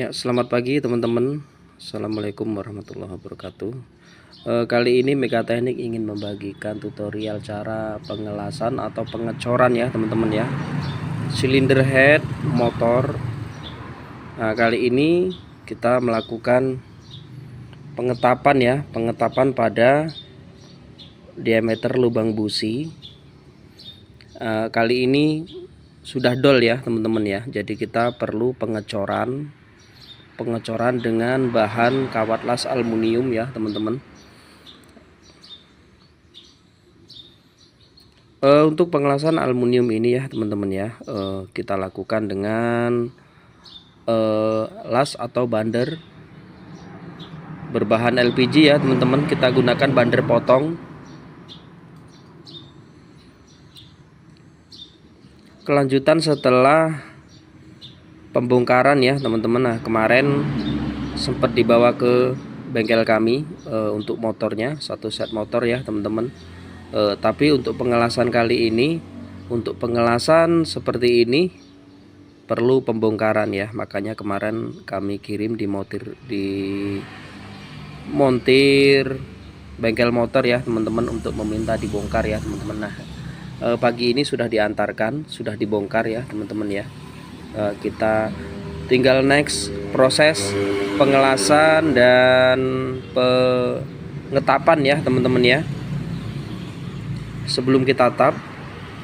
Ya, selamat pagi teman-teman. Assalamualaikum warahmatullahi wabarakatuh. Kali ini Mekateknik ingin membagikan tutorial cara pengelasan atau pengecoran ya teman-teman ya. Silinder head motor. Nah, kali ini kita melakukan pengetapan ya, pengetapan pada diameter lubang busi. Kali ini sudah dol ya teman-teman ya. Jadi kita perlu pengecoran dengan bahan kawat las aluminium ya teman-teman. Untuk pengelasan aluminium ini ya teman-teman ya, kita lakukan dengan las atau bander berbahan LPG ya teman-teman. Kita gunakan bander potong. Kelanjutan setelah pembongkaran ya teman-teman. Nah, kemarin sempat dibawa ke bengkel kami untuk motornya, satu set motor ya teman-teman. Tapi untuk pengelasan kali ini, untuk pengelasan seperti ini perlu pembongkaran ya. Makanya kemarin kami kirim di montir bengkel motor ya teman-teman, untuk meminta dibongkar ya teman-teman. Nah, pagi ini sudah diantarkan, sudah dibongkar ya teman-teman ya. Kita tinggal next proses pengelasan dan pengetapan ya teman-teman ya. Sebelum kita tap,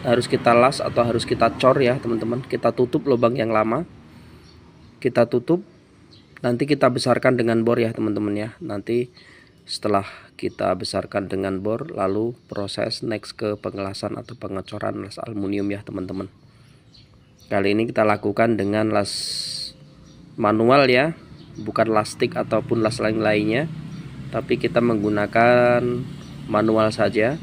harus kita las atau harus kita cor ya teman-teman. Kita tutup lubang yang lama, kita tutup, nanti kita besarkan dengan bor ya teman-teman ya. Nanti setelah kita besarkan dengan bor, lalu proses next ke pengelasan atau pengecoran las aluminium ya teman-teman. Kali ini kita lakukan dengan las manual ya, bukan las stick ataupun las lain-lainnya, tapi kita menggunakan manual saja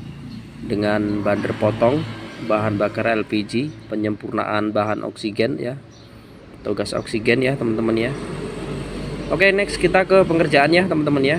dengan bander potong, bahan bakar LPG, penyempurnaan bahan oksigen ya, atau gas oksigen ya teman-teman ya. Oke, next kita ke pengerjaannya teman-teman ya.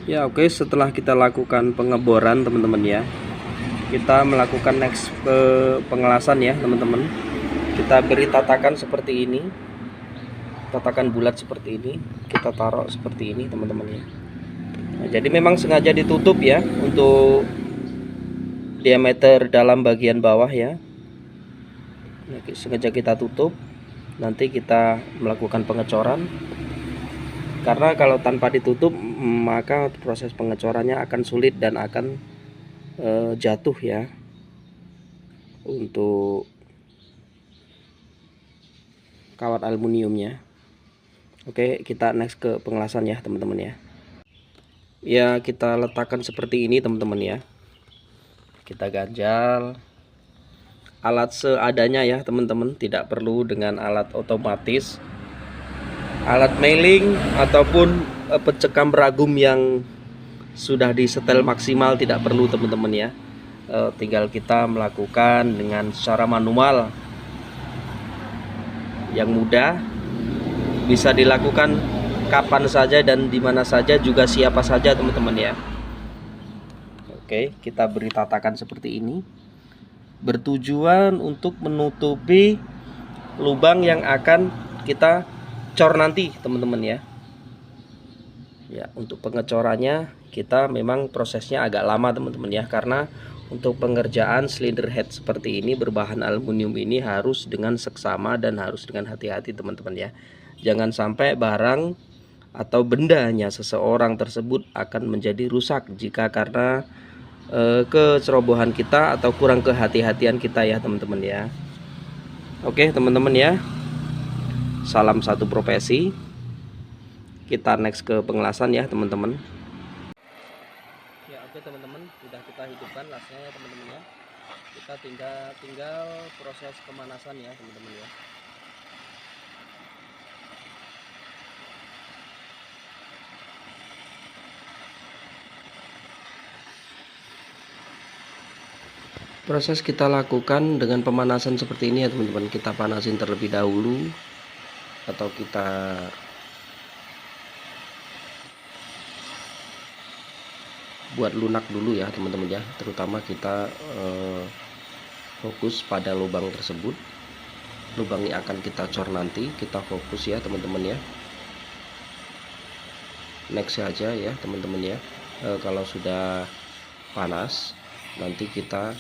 Ya oke, setelah kita lakukan pengeboran teman-teman ya, kita melakukan next ke pengelasan ya teman-teman. Kita beri tatakan seperti ini, tatakan bulat seperti ini, kita taruh seperti ini teman-teman ya. Nah, jadi memang sengaja ditutup ya untuk diameter dalam bagian bawah ya. Nah, sengaja kita tutup, nanti kita melakukan pengecoran. Karena kalau tanpa ditutup maka proses pengecorannya akan sulit dan akan jatuh ya untuk kawat aluminiumnya. Oke, kita next ke pengelasan ya teman-teman ya. Ya, kita letakkan seperti ini teman-teman ya. Kita ganjal alat seadanya ya teman-teman, tidak perlu dengan alat otomatis, alat milling ataupun pencekam ragum yang sudah disetel maksimal, tidak perlu teman-teman ya. Tinggal kita melakukan dengan secara manual yang mudah, bisa dilakukan kapan saja dan di mana saja, juga siapa saja teman-teman ya. Oke, kita beri tatakan seperti ini, bertujuan untuk menutupi lubang yang akan kita cor nanti teman-teman ya. Ya, untuk pengecorannya kita memang prosesnya agak lama teman-teman ya, karena Untuk pengerjaan silinder head seperti ini berbahan aluminium ini harus dengan seksama dan harus dengan hati-hati teman-teman ya. Jangan sampai barang atau bendanya seseorang tersebut akan menjadi rusak jika karena kecerobohan kita atau kurang kehati-hatian kita ya teman-teman ya. Oke teman-teman ya, salam satu profesi. Kita next ke pengelasan ya teman-teman. Ya oke teman-teman, sudah kita hidupkan lasnya ya teman-teman ya. Kita tinggal proses pemanasan ya teman-teman ya. Proses kita lakukan dengan pemanasan seperti ini ya teman-teman. Kita panasin terlebih dahulu atau kita buat lunak dulu ya teman-teman ya. Terutama kita fokus pada lubang tersebut. Lubang yang akan kita cor nanti kita fokus ya teman-teman ya. Next saja ya teman-teman ya. Kalau sudah panas nanti kita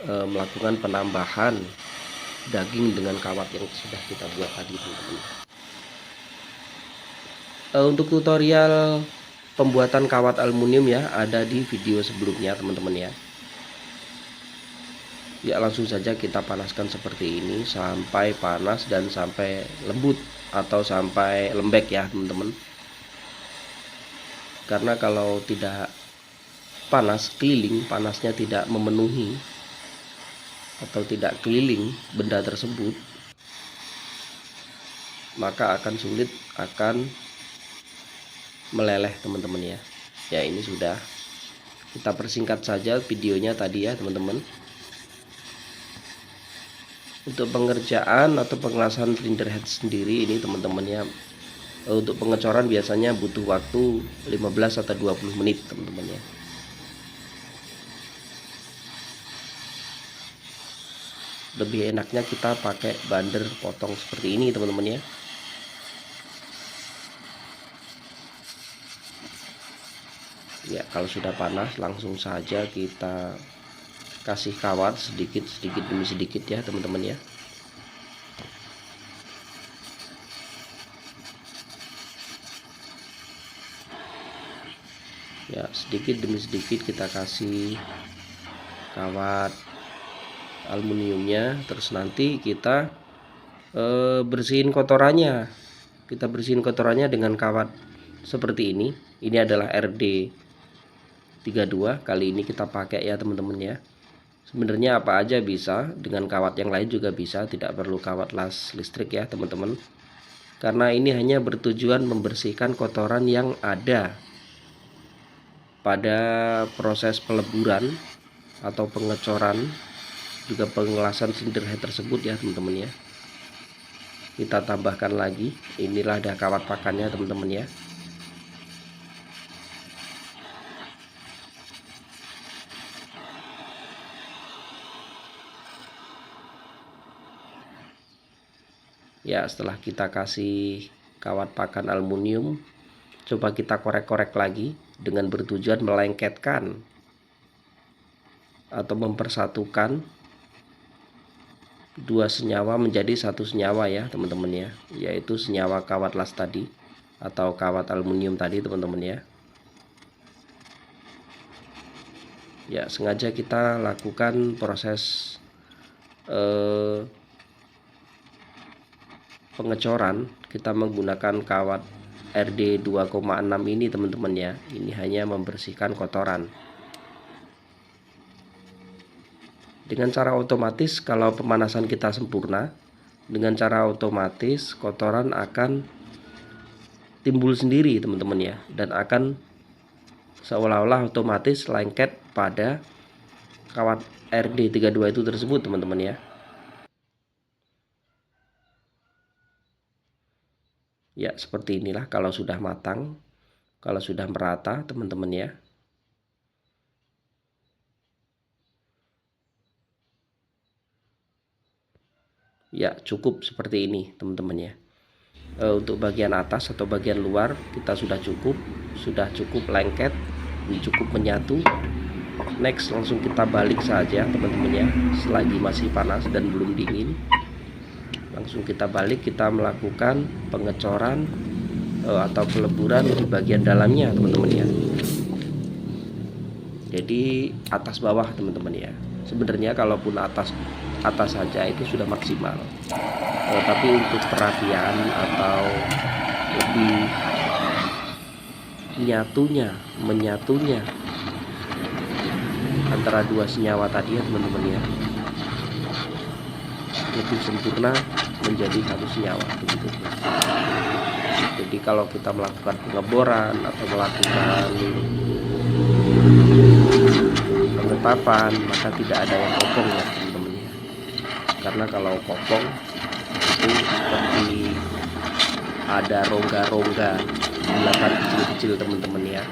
melakukan penambahan daging dengan kawat yang sudah kita buat tadi teman-teman. Untuk tutorial pembuatan kawat aluminium ya ada di video sebelumnya teman-teman ya. Ya langsung saja kita panaskan seperti ini sampai panas dan sampai lembut atau sampai lembek ya teman-teman. Karena kalau tidak panas keliling, panasnya tidak memenuhi atau tidak keliling benda tersebut, maka akan sulit, akan meleleh teman-teman ya. Ya ini sudah kita persingkat saja videonya tadi ya teman-teman. Untuk pengerjaan atau pengelasan silinder head sendiri ini teman-teman ya, untuk pengecoran biasanya butuh waktu 15 atau 20 menit teman-teman ya. Lebih enaknya kita pakai bander potong seperti ini teman-teman ya. Ya kalau sudah panas langsung saja kita kasih kawat sedikit demi sedikit ya teman-teman ya. Ya sedikit demi sedikit kita kasih kawat aluminiumnya, terus nanti kita bersihin kotorannya. Kita bersihin kotorannya dengan kawat seperti ini. Ini adalah RD 32, kali ini kita pakai ya teman-teman ya. Sebenarnya apa aja bisa, dengan kawat yang lain juga bisa, tidak perlu kawat las listrik ya teman-teman. Karena ini hanya bertujuan membersihkan kotoran yang ada pada proses peleburan atau pengecoran juga pengelasan silinder head tersebut ya teman-teman ya. Kita tambahkan lagi, inilah ada kawat pakannya teman-teman ya. Ya setelah kita kasih kawat pakan aluminium, coba kita korek-korek lagi dengan bertujuan melengketkan atau mempersatukan dua senyawa menjadi satu senyawa ya teman-teman ya, yaitu senyawa kawat las tadi atau kawat aluminium tadi teman-teman ya. Ya sengaja kita lakukan proses pengecoran, kita menggunakan kawat RD 2,6 ini teman-teman ya. Ini hanya membersihkan kotoran. Dengan cara otomatis kalau pemanasan kita sempurna, dengan cara otomatis kotoran akan timbul sendiri teman-teman ya, dan akan seolah-olah otomatis lengket pada kawat RD 32 itu tersebut teman-teman ya. Ya seperti inilah kalau sudah matang, kalau sudah merata teman-teman ya. Ya cukup seperti ini teman-teman ya. Untuk bagian atas atau bagian luar kita sudah cukup lengket, cukup menyatu. Next, langsung kita balik saja teman-teman ya, selagi masih panas dan belum dingin. Langsung kita balik, kita melakukan pengecoran atau peleburan di bagian dalamnya teman-teman ya. Jadi atas bawah teman-teman ya. Sebenarnya kalaupun atas saja itu sudah maksimal. Tapi untuk perapian atau lebih menyatunya antara dua senyawa tadi ya teman-teman ya, lebih sempurna menjadi satu senyawa begitu. Jadi kalau kita melakukan pengeboran atau melakukan pengetapan, maka tidak ada yang kopong ya teman-teman ya. Karena kalau kopong itu seperti ada rongga-rongga bulatan kecil-kecil teman-teman ya.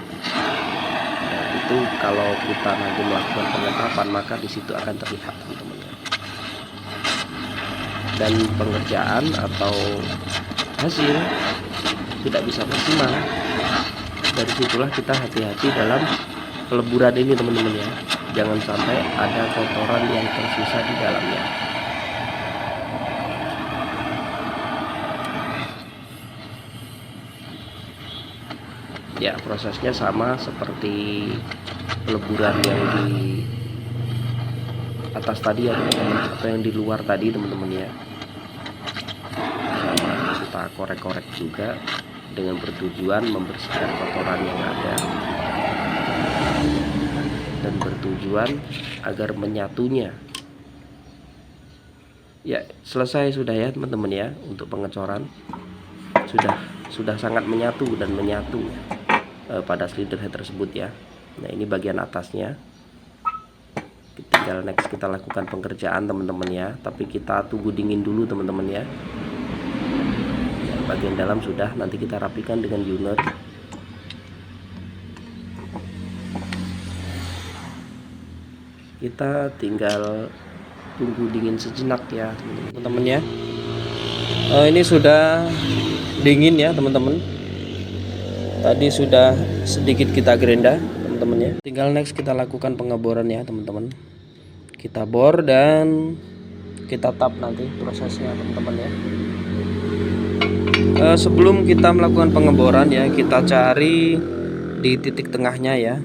Nah, itu kalau kita nanti melakukan pengetapan, maka di situ akan terlihat teman-teman ya. Dan pengerjaan atau hasil tidak bisa maksimal. Dari situlah kita hati-hati dalam peleburan ini teman-teman ya. Jangan sampai ada kotoran yang tersisa di dalamnya. Ya, prosesnya sama seperti peleburan yang di atas tadi ya teman-teman, atau yang di luar tadi teman-teman ya. Sama, kita korek-korek juga dengan bertujuan membersihkan kotoran yang ada dan bertujuan agar menyatunya. Ya, selesai sudah ya teman-teman ya untuk pengecoran. Sudah sangat menyatu pada slider head tersebut ya. Nah, ini bagian atasnya. Tinggal next kita lakukan pengerjaan teman-teman ya, tapi kita tunggu dingin dulu teman-teman ya. Bagian dalam sudah, nanti kita rapikan dengan unit. Kita tinggal tunggu dingin sejenak ya teman-teman ya. Ini sudah dingin ya teman-teman. Tadi sudah sedikit kita gerenda teman-teman ya. Tinggal next kita lakukan pengeboran ya teman-teman. Kita bor dan kita tap nanti prosesnya teman-teman ya. Sebelum kita melakukan pengeboran ya, kita cari di titik tengahnya ya.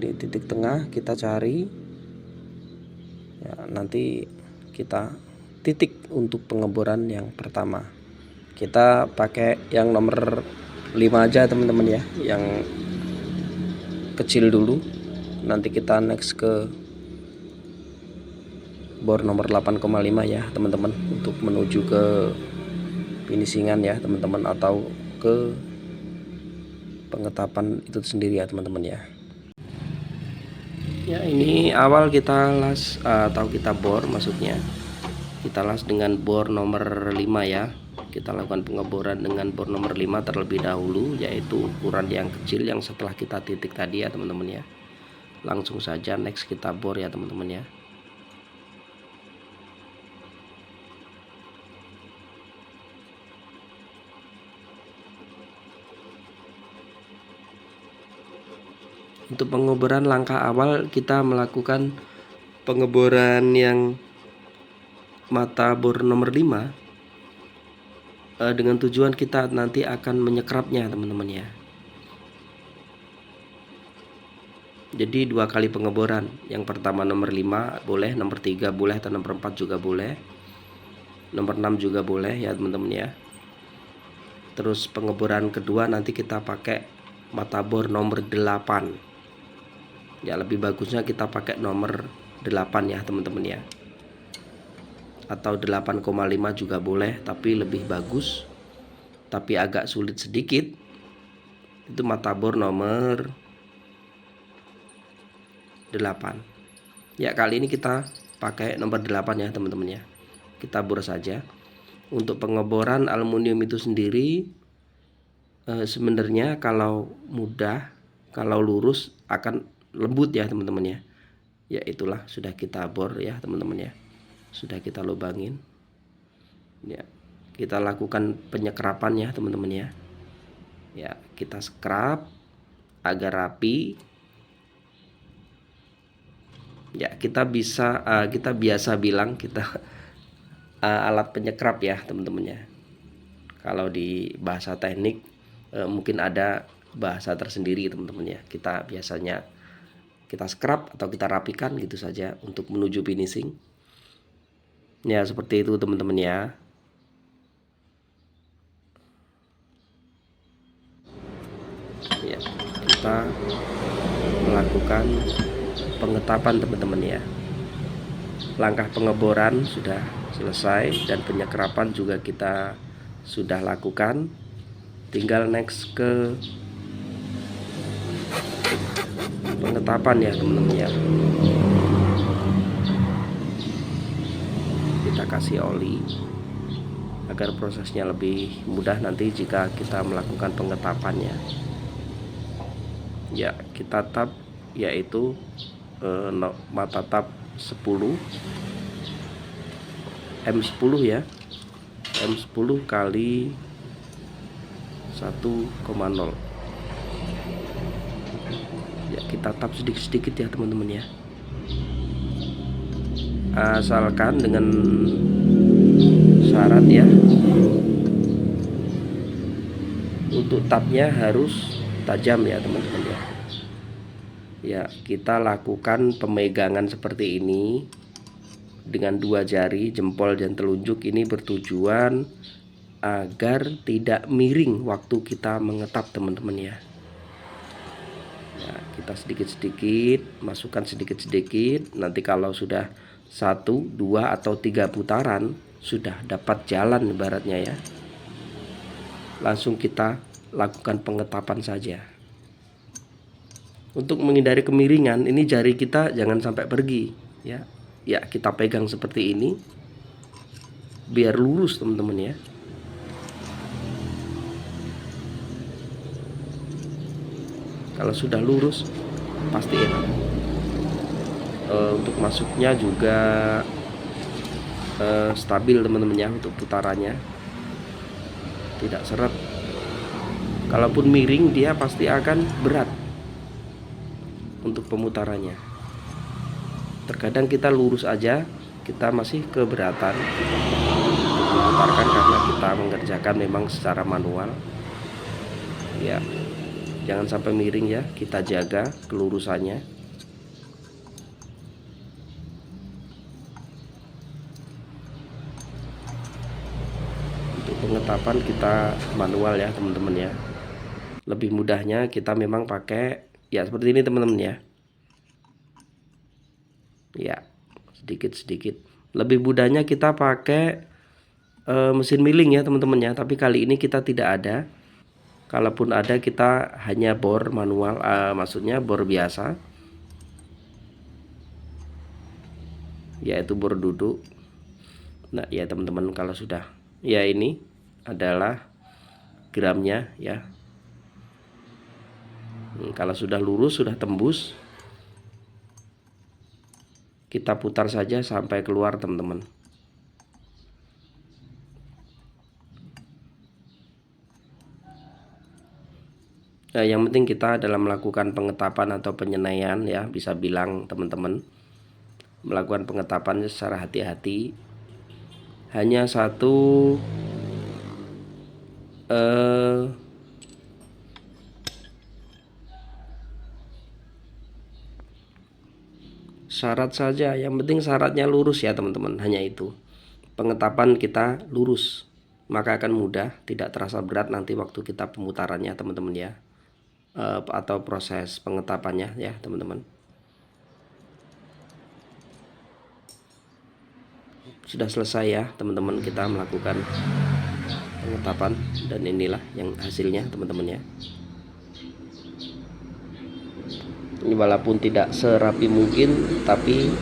Di titik tengah kita cari ya, nanti kita titik untuk pengeboran yang pertama. Kita pakai yang nomor 5 aja teman-teman ya, yang kecil dulu. Nanti kita next ke bor nomor 8,5 ya teman-teman, untuk menuju ke finishingan ya teman-teman, atau ke pengetapan itu sendiri ya teman-teman ya. Ya, ini awal kita las atau kita bor, maksudnya kita las dengan bor nomor 5 ya. Kita lakukan pengeboran dengan bor nomor 5 terlebih dahulu, yaitu ukuran yang kecil yang setelah kita titik tadi ya teman-teman ya. Langsung saja next kita bor ya teman-teman ya. Untuk pengeboran langkah awal, kita melakukan pengeboran yang mata bor nomor 5 dengan tujuan kita nanti akan menyekrapnya teman-teman ya. Jadi 2 kali pengeboran. Yang pertama nomor 5 boleh, nomor 3 boleh, atau nomor 4 juga boleh, nomor 6 juga boleh ya teman-teman ya. Terus pengeboran kedua nanti kita pakai mata bor nomor 8 ya. Lebih bagusnya kita pakai nomor 8 ya teman-teman ya, atau 8,5 juga boleh, tapi lebih bagus, tapi agak sulit sedikit, itu mata bor nomor 8 ya. Kali ini kita pakai nomor 8 ya teman-teman ya. Kita bor saja. Untuk pengeboran aluminium itu sendiri sebenarnya kalau mudah, kalau lurus akan lembut ya teman-teman ya. Ya itulah, sudah kita bor ya teman-teman ya. Sudah kita lubangin ya. Kita lakukan penyekrapan ya teman-teman ya. Ya, kita scrub agar rapi. Ya, kita biasa bilang kita alat penyekrap ya teman-teman ya. Kalau di bahasa teknik mungkin ada bahasa tersendiri teman-teman ya. Kita biasanya kita scrub atau kita rapikan gitu saja untuk menuju finishing. Ya, seperti itu teman-teman ya. Ya, kita melakukan pengetapan teman-teman ya. Langkah pengeboran sudah selesai dan penyekrapan juga kita sudah lakukan. Tinggal next ke pengetapan ya teman-teman ya. Kita kasih oli agar prosesnya lebih mudah nanti jika kita melakukan pengetapannya. Ya, kita tap yaitu mata tap 10 M10 ya. M10 kali 1,0. Ya, kita tap sedikit-sedikit ya teman-teman ya. Asalkan dengan syarat ya, untuk tapnya harus tajam ya teman-teman ya. Ya, kita lakukan pemegangan seperti ini dengan 2 jari jempol dan telunjuk. Ini bertujuan agar tidak miring waktu kita mengetap teman-teman ya. Ya, kita sedikit-sedikit masukkan sedikit-sedikit. Nanti kalau sudah 1, 2 atau 3 putaran sudah dapat jalan ibaratnya ya, langsung kita lakukan pengetapan saja. Untuk menghindari kemiringan, ini jari kita jangan sampai pergi ya. Ya, kita pegang seperti ini biar lurus teman-teman ya. Kalau sudah lurus pasti enak. Untuk masuknya juga stabil teman-teman ya, untuk putarannya tidak seret. Kalaupun miring dia pasti akan berat untuk pemutarannya. Terkadang kita lurus aja kita masih keberatan untuk memutarkan karena kita mengerjakan memang secara manual ya. Jangan sampai miring ya, kita jaga kelurusannya. Untuk pengetapan kita manual ya teman-teman ya. Lebih mudahnya kita memang pakai ya seperti ini teman-teman ya. Ya, sedikit-sedikit. Lebih mudahnya kita pakai mesin milling ya teman-teman ya, tapi kali ini kita tidak ada. Kalaupun ada kita hanya bor manual, maksudnya bor biasa, yaitu bor duduk. Nah ya teman-teman, kalau sudah ya, ini adalah gramnya ya. Kalau sudah lurus, sudah tembus, kita putar saja sampai keluar teman-teman. Nah, yang penting kita dalam melakukan pengetapan atau penyenaian ya, bisa bilang teman-teman melakukan pengetapan secara hati-hati. Hanya satu syarat saja, yang penting syaratnya lurus ya teman-teman. Hanya itu, pengetapan kita lurus maka akan mudah, tidak terasa berat nanti waktu kita pemutarannya teman-teman ya, atau proses pengetapannya ya teman-teman. Sudah selesai ya teman-teman, kita melakukan pengetapan dan inilah yang hasilnya teman-teman ya. Ini walaupun tidak serapi mungkin, tapi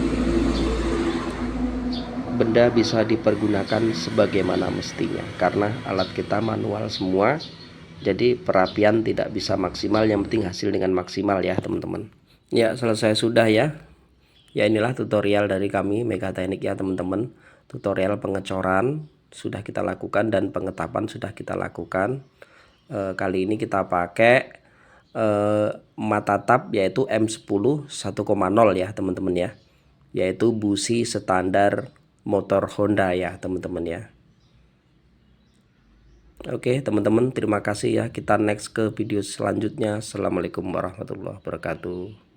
benda bisa dipergunakan sebagaimana mestinya karena alat kita manual semua. Jadi perapian tidak bisa maksimal, yang penting hasil dengan maksimal ya teman-teman. Ya, selesai sudah ya. Ya, inilah tutorial dari kami Mega Teknik ya teman-teman. Tutorial pengecoran sudah kita lakukan dan pengetapan sudah kita lakukan. Kali ini kita pakai mata tap yaitu M10 1,0 ya teman-teman ya. yaitu busi standar motor Honda ya teman-teman ya. Oke teman-teman, terima kasih ya. Kita next ke video selanjutnya. Assalamualaikum warahmatullahi wabarakatuh.